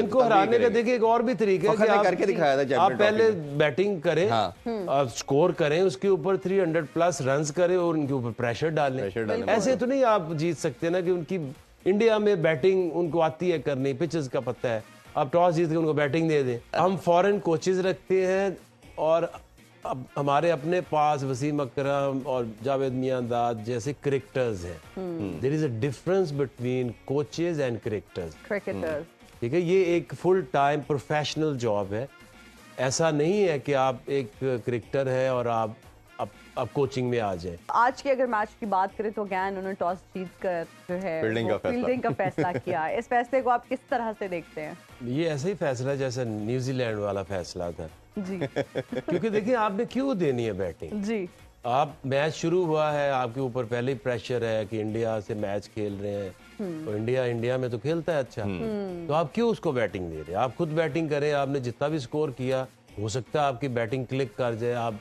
इनको हराने का देखिए एक और भी तरीका है कि आप करके दिखाया था, आप पहले बैटिंग करें, स्कोर करें, उसके ऊपर 300 प्लस रन्स करें और उनके ऊपर प्रेशर डालें। ऐसे तो नहीं आप जीत सकते ना कि उनकी इंडिया में बैटिंग उनको आती है करनी, पिचेस का पता है, आप टॉस जीत के उनको बैटिंग दे दें। हम फॉरेन कोचेज रखते हैं और अब हमारे अपने पास वसीम अकरम और जावेद मियांदाद जैसे क्रिकेटर्स हैं। There is a difference between coaches and cricketers. ठीक है, ये एक फुल टाइम प्रोफेशनल जॉब है। ऐसा नहीं है कि आप एक क्रिकेटर है और आप कोचिंग में आ जाए। आज के अगर मैच की बात करें तो अगेन उन्होंने टॉस जीत कर जो है फील्डिंग का फैसला किया। इस फैसले को आप किस तरह से देखते हैं? ये ऐसा ही फैसला जैसा न्यूजीलैंड वाला फैसला था जी। क्योंकि देखिए आपने क्यों देनी है बैटिंग जी। आप मैच शुरू हुआ है, आपके ऊपर पहले ही प्रेशर है कि इंडिया से मैच खेल रहे हैं तो इंडिया में तो खेलता है अच्छा, तो आप क्यों उसको बैटिंग दे रहे हैं? आप खुद बैटिंग करें। आपने जितना भी स्कोर किया हो सकता है आपकी बैटिंग क्लिक कर जाए, आप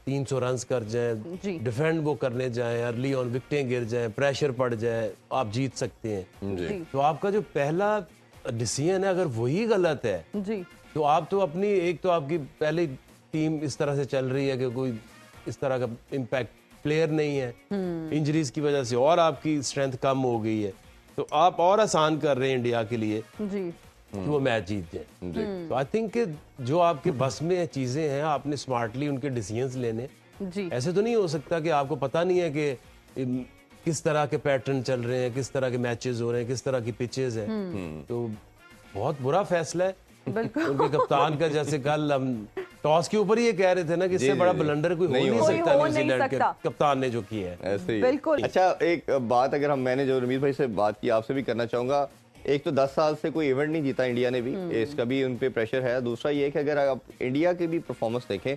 300 रन कर जाएं, डिफेंड वो करने जाएं, अर्ली ऑन विकेटें गिर जाएं, प्रेशर पड़ जाए, आप जीत सकते हैं। तो आपका जो पहला डिसीजन है अगर वही गलत है जी, तो आप तो अपनी एक तो आपकी पहली टीम इस तरह से चल रही है कि कोई इस तरह का इम्पैक्ट प्लेयर नहीं है, इंजरीज की वजह से और आपकी स्ट्रेंथ कम हो गई है, तो आप और आसान कर रहे हैं इंडिया के लिए जी कि वो मैच जीत जाए। तो आई थिंक जो आपके बस में चीजें हैं आपने स्मार्टली उनके डिसीजंस लेने। जी। ऐसे तो नहीं हो सकता कि आपको पता नहीं है कि किस तरह के पैटर्न चल रहे हैं, किस तरह के मैचेस हो रहे हैं, किस तरह की पिचेस हैं। तो बहुत बुरा फैसला है उनके कप्तान का। जैसे कल हम टॉस के ऊपर ही ये कह रहे थे ना कि इससे बड़ा ब्लंडर कोई हो नहीं सकता न्यूजीलैंड के कप्तान ने जो किया है। ऐसे ही। बिल्कुल। अच्छा, एक बात अगर मैंने जो रमीज भाई से बात की आपसे भी करना चाहूंगा। एक तो 10 साल से कोई इवेंट नहीं जीता इंडिया ने भी, इसका भी उन पे प्रेशर है। दूसरा ये कि अगर आप इंडिया की भी परफॉर्मेंस देखें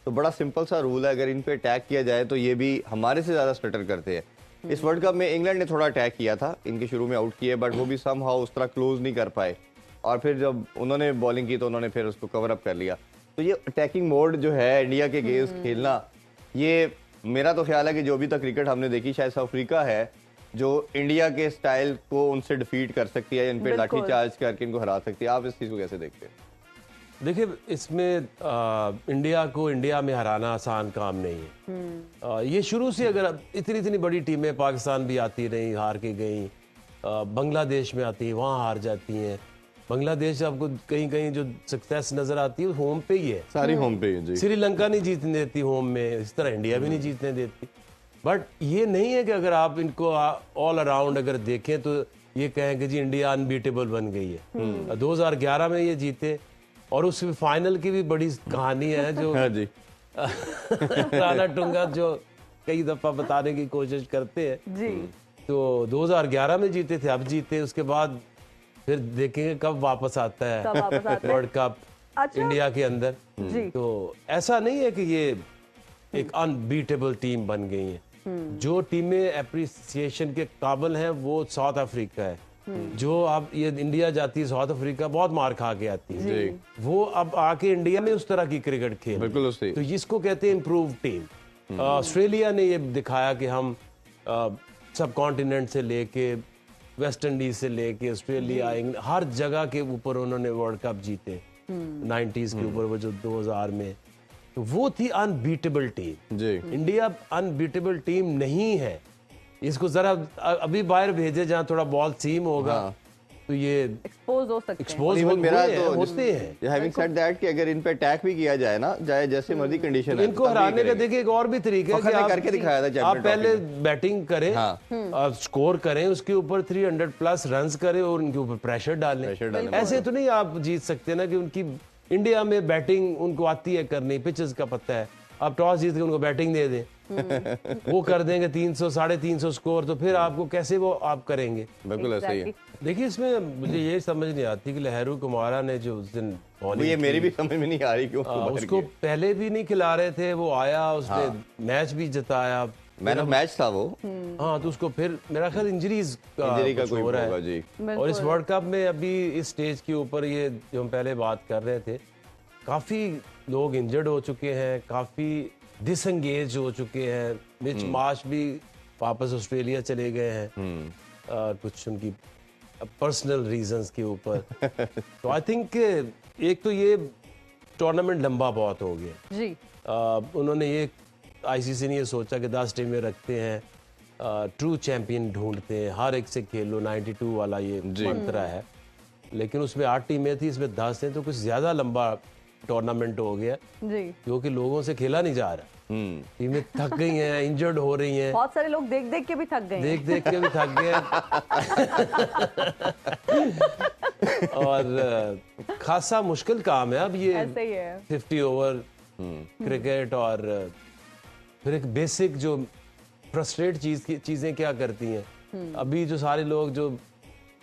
तो बड़ा सिंपल सा रूल है, अगर इन पे अटैक किया जाए तो ये भी हमारे से ज्यादा स्टटर करते हैं। इस वर्ल्ड कप में इंग्लैंड ने थोड़ा अटैक किया था, इनके शुरू में आउट किए, बट वो भी समहाउ उस तरह क्लोज नहीं कर पाए और फिर जब उन्होंने बॉलिंग की तो उन्होंने फिर उसको कवर अप कर लिया। तो ये अटैकिंग मोड जो है इंडिया के अगेंस्ट खेलना, ये मेरा तो ख्याल है कि जो अभी तक क्रिकेट हमने देखी शायद साउथ अफ्रीका है जो इंडिया के स्टाइल को उनसे डिफीट कर सकती है, इन पे लाठी चार्ज करके इनको हरा सकती है। आप इस चीज को कैसे देखते हैं? देखिए इसमें इंडिया को इंडिया में हराना आसान काम नहीं है। ये शुरू से अगर इतनी बड़ी टीमें पाकिस्तान भी आती रही, हार के गई, बांग्लादेश में आती है वहाँ हार जाती हैं। बांग्लादेश आपको कहीं कहीं जो सक्सेस नजर आती है होम पे ही है, सारी होम पे है जी। श्रीलंका नहीं जीतने देती होम में, इस तरह इंडिया भी नहीं जीतने देती। बट ये नहीं है कि अगर आप इनको ऑल अराउंड अगर देखें तो ये कहें कि जी इंडिया अनबीटेबल बन गई है। 2011 में ये जीते और उस फाइनल की भी बड़ी कहानी है जो हाँ जी। राणा टुंगा जो कई दफा बताने की कोशिश करते हैं जी। तो 2011 में जीते थे, अब जीते, उसके बाद फिर देखेंगे कब वापस आता है वर्ल्ड कप इंडिया के अंदर। तो ऐसा नहीं है कि ये एक अनबीटेबल टीम बन गई है। जो टीमें एप्रिसिएशन के काबिल हैं वो साउथ अफ्रीका है। जो अब ये इंडिया जाती है साउथ अफ्रीका बहुत मार खा के आती है, वो अब आके इंडिया में उस तरह की क्रिकेट खेल, बिल्कुल उससे तो इसको कहते हैं इम्प्रूव टीम। ऑस्ट्रेलिया ने ये दिखाया कि हम सब कॉन्टिनेंट से लेके वेस्ट इंडीज से लेके ऑस्ट्रेलिया, इंग्लैंड, हर जगह के ऊपर उन्होंने वर्ल्ड कप जीते 90s के ऊपर, वो जो 2000 में, तो वो थी unbeatable team. India unbeatable team नहीं है। इसको जरा अभी बाहर भेजे जहाँ थोड़ा बॉल सीम होगा तो ये एक्सपोज हो सकते हैं। एक्सपोज होते हैं। हैविंग सेड दैट कि अगर इन पे अटैक भी किया जाए ना, चाहे जैसे मर्जी कंडीशन है, इनको हराने का देखिए एक और भी तरीका है कि आप करके दिखाया था। आप पहले बैटिंग करें, स्कोर करें, उसके ऊपर 300 प्लस रन्स करें और उनके ऊपर प्रेशर डालें। ऐसे तो नहीं आप जीत सकते ना कि उनकी इंडिया में बैटिंग उनको आती है करनी, पिचेस का पता है, आप टॉस जीत के उनको बैटिंग दे दें, वो कर देंगे 300 350 स्कोर, तो फिर आपको कैसे वो आप करेंगे? बिल्कुल ऐसा ही है। देखिए इसमें मुझे ये समझ नहीं आती कि लहरू कुमारा ने जो उस दिन ये मेरी भी समझ में नहीं आ रही क्यों उसको पहले भी नहीं खिला रहे थे, वो आया, उसने मैच भी जिताया, मैन ऑफ मैच था वो। हाँ, तो उसको फिर मेरा ख्याल इंजरी का कोई हो रहा है जी। और इस वर्ल्ड कप में अभी इस स्टेज के ऊपर ये जो हम पहले बात कर रहे थे, काफी लोग इंजर्ड हो चुके हैं, काफी डिसएंगेज हो चुके हैं। मिच मार्श भी वापस ऑस्ट्रेलिया चले गए हैं, कुछ उनकी पर्सनल रीजंस के ऊपर। तो आई थिंक एक तो ये टूर्नामेंट लंबा बहुत हो गया जी। उन्होंने ये आईसीसी ने ये सोचा कि 10 टीमें रखते हैं, ट्रू चैंपियन ढूंढते हैं, हर एक से खेलो, 92 वाला ये मंत्र है, लेकिन उसमें 8 टीमें थी, इसमें 10 हैं, तो कुछ ज्यादा लंबा टूर्नामेंट हो गया जी, क्योंकि लोगों से खेला नहीं जा रहा। टीमें थक गई हैं, इंजर्ड हो रही हैं, बहुत सारे लोग देख देख के भी थक गए हैं। देख देख के भी थक गए और खासा मुश्किल काम है अब ये। ऐसे ही है। 50 ओवर क्रिकेट और फिर एक बेसिक जो फ्रस्ट्रेट चीजें क्या करती हैं। अभी जो सारे लोग जो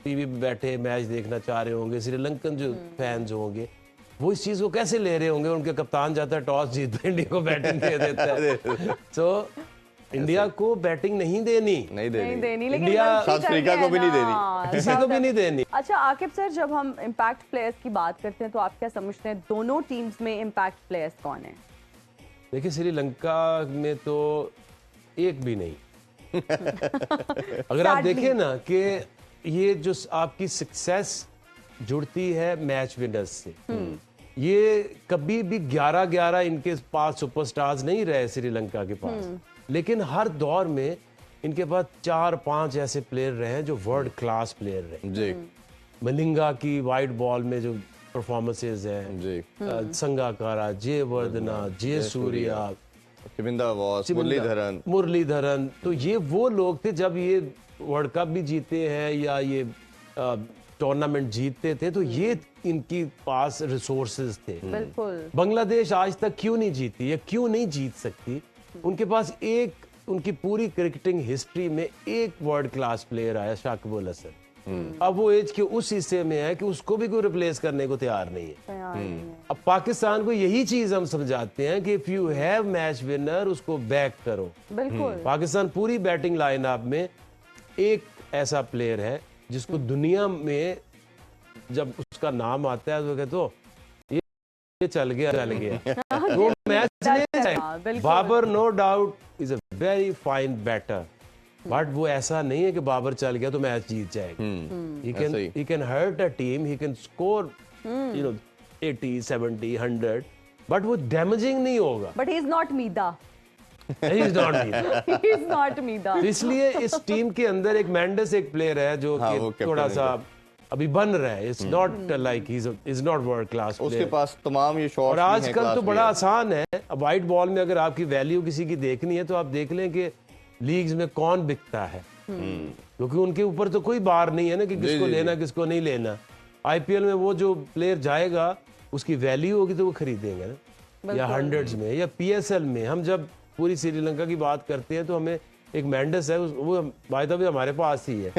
टीवी पे बैठे मैच देखना चाह रहे होंगे, श्रीलंकन जो फैंस होंगे, वो इस चीज को कैसे ले रहे होंगे। उनके कप्तान जाता है, टॉस जीतता है, इंडिया को बैटिंग दे देता है। तो इंडिया को बैटिंग नहीं देनी, नहीं देनी, लेकिन इंडिया साउथ अफ्रीका को भी नहीं देनी, किसी को भी नहीं देनी। अच्छा आकिब सर, जब हम इम्पैक्ट प्लेयर्स की बात करते हैं तो आप क्या समझते हैं दोनों टीम्स में इम्पैक्ट प्लेयर्स कौन है? देखिए श्रीलंका में तो एक भी नहीं। अगर आप देखें ना कि ये जो आपकी सक्सेस जुड़ती है मैच विनर्स से, ये कभी भी 11-11 इनके पास सुपरस्टार्स नहीं रहे श्रीलंका के पास, लेकिन हर दौर में इनके पास 4-5 ऐसे प्लेयर रहे हैं जो वर्ल्ड क्लास प्लेयर रहे जी। मलिंगा की वाइट बॉल में जो परफॉर्मेंसेज हैं जी, संगाकारा, जयवर्धना, जयसूर्या, मुरलीधरन, तो ये वो लोग थे जब ये वर्ल्ड कप भी जीते हैं या ये टूर्नामेंट जीतते थे, तो ये इनकी पास रिसोर्सेज थे। बिल्कुल। बांग्लादेश आज तक क्यों नहीं जीती या क्यों नहीं जीत सकती? उनके पास उनकी पूरी क्रिकेटिंग हिस्ट्री में एक वर्ल्ड क्लास प्लेयर आया, शाकिब अल हसन। अब वो एज के उस हिस्से में है कि उसको भी कोई रिप्लेस करने को तैयार नहीं है। अब पाकिस्तान को यही चीज हम समझाते हैं कि if you have match winner, उसको बैक करो। बिल्कुल। पाकिस्तान पूरी बैटिंग लाइनअप में एक ऐसा प्लेयर है जिसको दुनिया में जब उसका नाम आता है तो कहते हो ये चल गया वो मैच ले जाए। Babar no doubt is a very fine batter, but वो ऐसा नहीं है कि बाबर चल गया तो मैच जीत जाएगा। he can hurt a team, he can score 80, 70, 100, but वो डैमेजिंग नहीं होगा। बट ही इज नॉट मीदा। He is not Mida. He is not Mida. तो इसलिए इस टीम के अंदर एक मेंडेस एक प्लेयर है जो कि थोड़ा सा अभी बन रहा है। It's not like he is not world class player. उसके पास तमाम ये शॉट्स और आजकल तो बड़ा आसान है। अब वाइट बॉल में अगर आपकी वैल्यू किसी की देखनी है तो आप देख लें कि लीग्स में कौन बिकता है, क्योंकि उनके ऊपर तो कोई बार नहीं है ना कि किसको लेना किसको नहीं लेना। आईपीएल में वो जो प्लेयर जाएगा उसकी वैल्यू होगी तो वो खरीदेंगे ना, या हंड्रेड्स में, या पीएसएल में। हम जब पूरी श्रीलंका की बात करते हैं तो हमें एक मेंडेस है, वो वायदा भी हमारे पास ही है।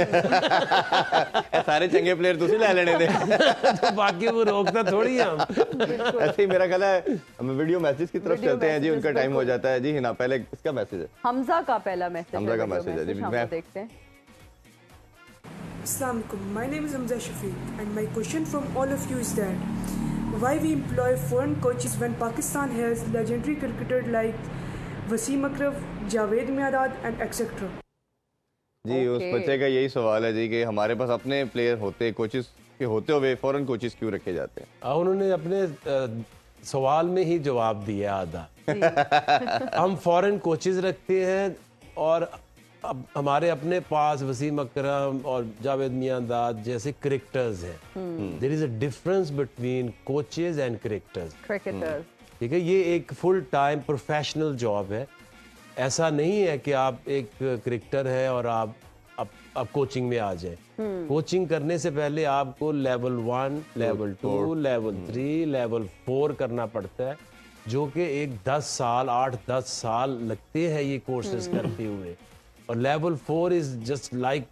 सारे चंगे प्लेयर तुसी ले लेने दे। तो बाकी वो रोकता थोड़ी है हम। ऐसे ही मेरा ख्याल है हम वीडियो मैसेज की तरफ चलते हैं जी, उनका टाइम हो जाता है जी। हिना पहले इसका मैसेज है, हमजा का पहला मैसेज, हमजा का मैसेज है जी, मैं देखते हैं। Assalamu alaikum. My name is Hamza Shafiq and my question from all of you is that why we employ foreign coaches when Pakistan has legendary cricketers like Wasim Akram, Javed Miandad and etcetera. जी उस बच्चे का यही सवाल है जी कि हमारे पास अपने प्लेयर होते, कोचेस के होते हुए फॉरेन कोचेस क्यों रखे जाते हैं? उन्होंने अपने सवाल में ही जवाब दिया आधा। हम फॉरेन कोचेस रखते हैं और अब हमारे अपने पास वसीम अकरम और जावेद मियादाद जैसे क्रिकेटर्स हैं। There is a difference between coaches and cricketers. ठीक है, ये एक फुल टाइम प्रोफेशनल जॉब है। ऐसा नहीं है कि आप एक क्रिकेटर है और आप कोचिंग में आ जाए। कोचिंग करने से पहले आपको लेवल 1, लेवल 2, लेवल 3, लेवल 4 करना पड़ता है, जो कि एक 10 साल 8-10 साल लगते हैं ये कोर्सेज करते हुए। और level 4 is just like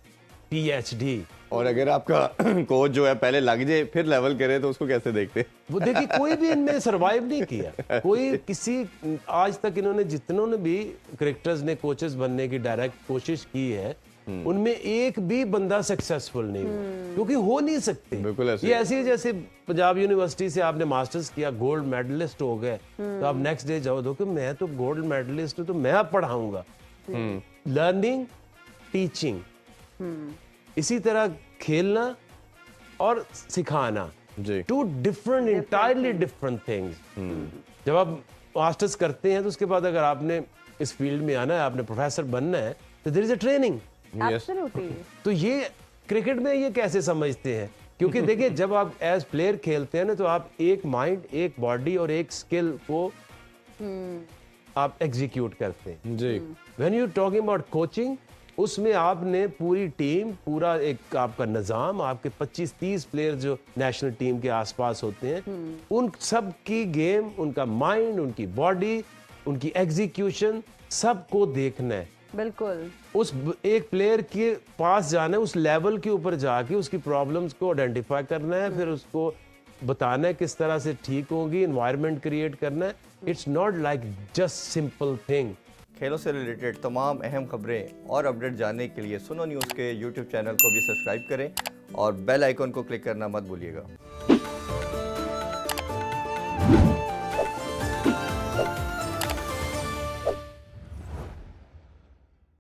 PhD। और अगर आपका कोच जो है पहले लग जाए फिर लेवल करे तो उसको कैसे देखते? वो देखिए कोई भी इनमें सरवाइव नहीं किया। कोई किसी आज तक इन्होंने जितनों ने भी क्रिकेटर्स ने कोचेस बनने की डायरेक्ट कोशिश की है, उनमें एक भी बंदा सक्सेसफुल नहीं हुआ, क्योंकि हो नहीं सकते। बिल्कुल ये ऐसे जैसे पंजाब यूनिवर्सिटी से आपने मास्टर्स किया, गोल्ड मेडलिस्ट हो गए, तो आप नेक्स्ट डे जाओ तो कि मैं तो गोल्ड मेडलिस्ट हूं तो मैं अब पढ़ाऊंगा। लर्निंग, टीचिंग, इसी तरह खेलना और सिखाना जी। Two different entirely different things. जब आप मास्टर्स करते हैं तो उसके बाद अगर आपने इस फील्ड में आना है, आपने प्रोफेसर बनना है, तो देयर इज अ ट्रेनिंग। तो ये क्रिकेट में ये कैसे समझते हैं? क्योंकि देखिए जब आप एज प्लेयर खेलते हैं ना, तो आप एक माइंड, एक बॉडी और एक स्किल को आप एग्जीक्यूट करते हैं जी। When you talking about coaching, उसमें आपने पूरी टीम, पूरा एक आपका निज़ाम, आपके 25-30 प्लेयर जो नेशनल टीम के आसपास होते हैं, उन सब की गेम, उनका माइंड, उनकी बॉडी, उनकी एग्जीक्यूशन, सबको देखना है। बिल्कुल। उस एक प्लेयर के पास जाना है, उस लेवल के ऊपर जाके उसकी प्रॉब्लम्स को आइडेंटिफाई करना है, फिर उसको बताना है किस तरह से ठीक होगी, एनवायरनमेंट क्रिएट करना है। It's not like just simple thing. खेलों से रिलेटेड तमाम अहम खबरें और अपडेट जानने के लिए सुनो न्यूज़ के YouTube चैनल को भी सब्सक्राइब करें और बेल आइकन को क्लिक करना मत भूलिएगा।